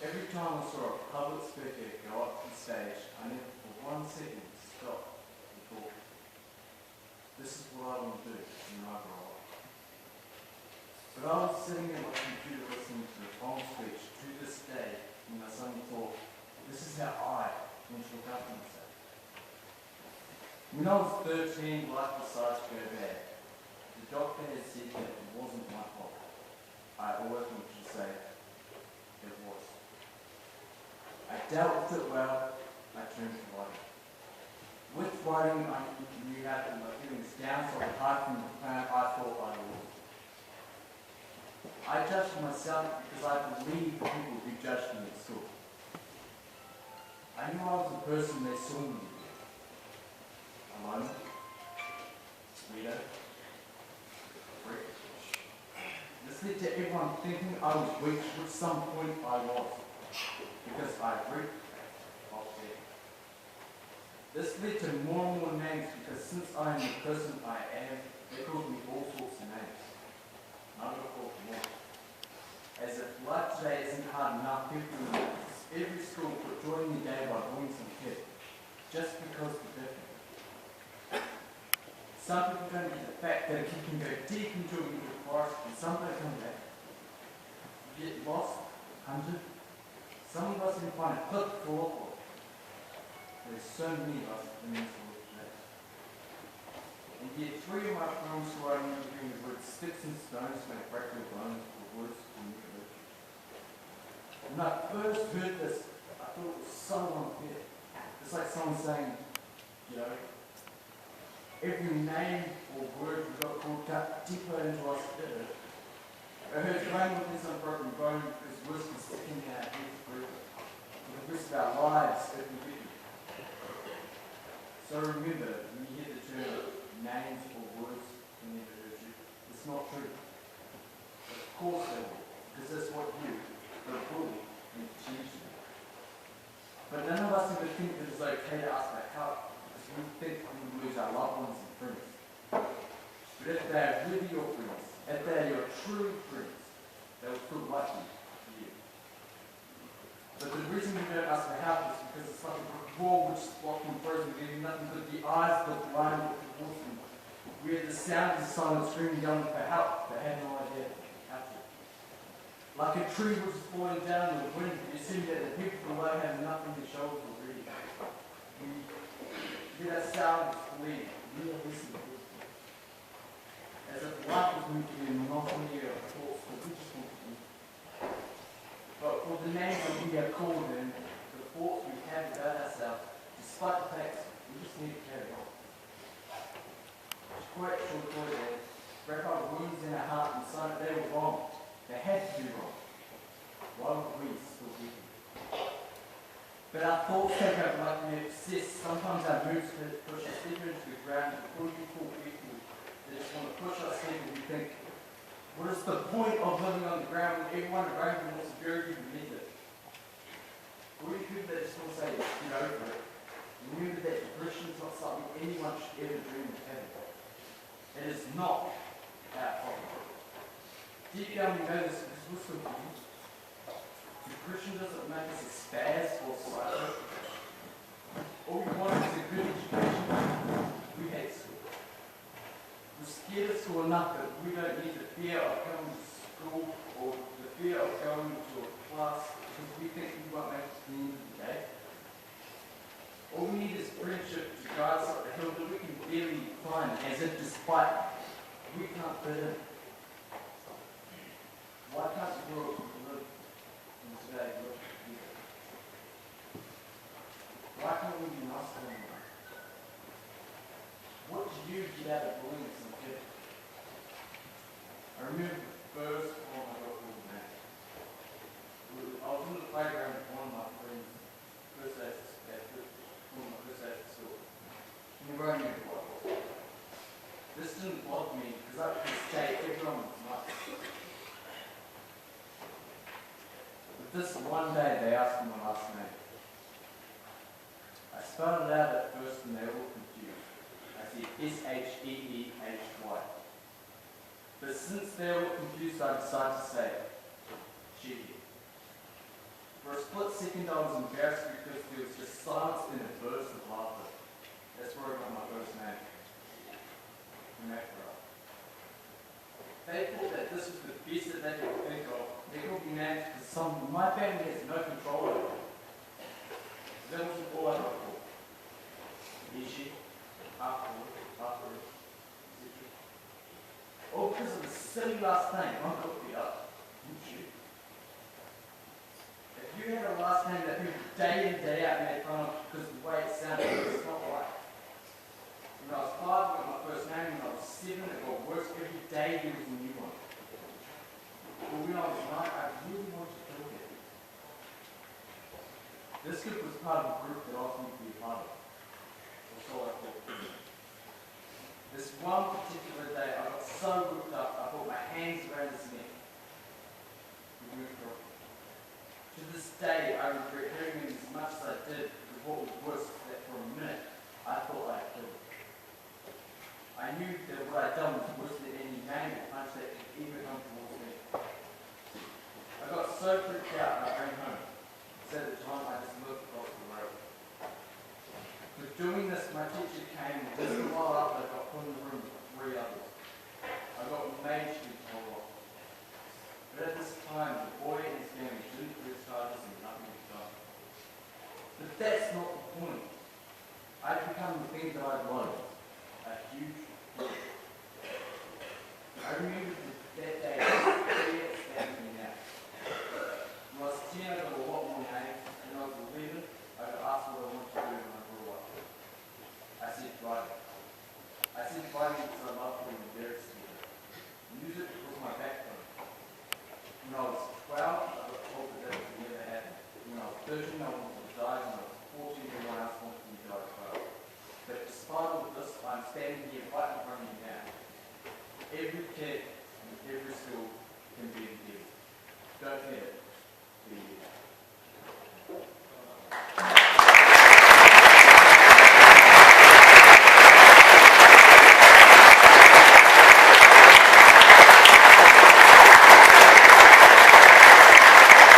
Every time I saw a public speaker go up to the stage, I never for 1 second stopped and thought, this is what I want to do when I grow up. But I was sitting at my computer listening to the whole speech to this day when I suddenly thought, this is how I want to look after myself. When I was 13, life decided to go bad. The doctor had said that it wasn't my fault. I always wanted to say it was. I dealt with it well. I turned to writing. With writing, I knew how to put my feelings down, so apart from the plan I thought I would. I judged myself because I believed people who judged me at school. I knew I was the person they saw me. Alone, weirdo, freak. This led to everyone thinking I was weak, which at some point I was, because I read off there. This led to more and more names, because since I am the person I am, they called me all sorts of names. None of it called more. As if life today isn't hard enough, people in every school put joy in the day by bullying some kid, just because they're different. Some people don't get the fact that a kid can go deep into a little forest and some don't come back. You get lost, hunted. Some of us can find a cliff full of water. There's so many of us in this world today. And yet 3 of my films who I remember hearing the words sticks and stones may break your bones or words to make a living. When I first heard this, I thought it was so unfair. It's like someone saying, you know, every name or word we got called up deeper into us did it. I heard going with this unbroken bone because words can stick in our heads forever. For the rest of our lives if we didn't. So remember, when you hear the term names or words can never hurt you, it's not true. Of course they will, because that's what you, the bully, can teach you. But none of us ever think that it's okay to ask for help. We think we lose our loved ones and friends. But if they are really your friends, if they are your true friends, they will feel lucky for you. But the reason we don't ask for help is because it's like a brick wall which is blocked and frozen, leaving nothing but the eyes of the blind with the wolfen. We hear the sound of the silent screaming yelling for help, but have no idea how to. Like a tree which is falling down in the wind, you assume that the people below have nothing to show for reading. Hear that sound is bleeding. We are listening to it. As if life was moved to the monotony of thoughts that we just want to do. But for the names that we are called in, the thoughts we have about ourselves, despite the fact we just need to carry on. It's quite short story there. Wrap our wounds in our heart and decide that they were wrong. They had to be wrong. Why would we still be here? But our thoughts take over like an obsess. Sometimes our moods push us deeper into the ground before you fall people. They just want to push us deeper. We think, what is the point of living on the ground when everyone around you wants to bury you beneath it? Or you people that just want to say, get over it. Remember that depression is not something anyone should ever dream of having. It is not our problem. Deep down we know this because we're still human. Depression doesn't make us a spaz or psycho. All we want is a good education. We hate school. We're scared of school enough that we don't need the fear of going to school or the fear of going to a class because we think we won't make it to the end of the day. All we need is friendship to guide us up the hill that we can barely climb, as if despite we can't fit in. Why can't the world live in today look together? Why can't we be nice to one another? What did you get out of bullying some kid? I remember the first time I got bullied, man. I was in the playground with one of my friends, first day at school. And we were only what? This didn't bother me because I could stay everyone was nice. But this one day they asked me my last name. I spelled it out at first and they were all confused. I said S-H-E-E-H-Y. But since they were all confused, I decided to say Sheehy. For a split second I was embarrassed because there was just silence and a burst of laughter. That's where I got my first name. Macra. They thought that this was the best that they could think of. They could be named because my family has no control over it. That wasn't all I got for. Ishi, afterward, etc. All because of the silly last name. I'm hooked it up. Ishi. If you had a last name that people day in, day out made fun of because of the way it sounded, it's not right. When I was 5, I got my first name. When I was 7, it got worse. Every day there was a new one. Well, when I was 9, I really wanted to kill it. This group was part of a group that asked me to be a part of. That's all I thought. This one particular day, I got so whipped up, I put my hands around his neck. To this day, I regret hearing him as much as I did, because what was worse is that for a minute, I thought I'd killed him. I knew that what I'd done was worse than any name or punch that could ever come towards me. I got so freaked out, I ran home. So at the time, I just looked across the road. For doing this, my teacher came, and just a while after, I got put in the room with 3 others. I got majorly told off. But at this time, the boy and his family didn't press charges and nothing was done. But that's not the point. I'd become the thing that I was, a huge fool. I remember that day, clear as standing now. When I was 10, I got a lot more names, and when I was 11, I got asked what I wanted to do when I grew up. I said writing. I said writing because I loved being embarrassed with it. Music was my backbone. When I was 12, I got told that that would never happen. When I was 13, I wanted to die. When I was 14, everyone else wanted me to die as well. But despite all of this, I'm standing here right in front of you now. Every kid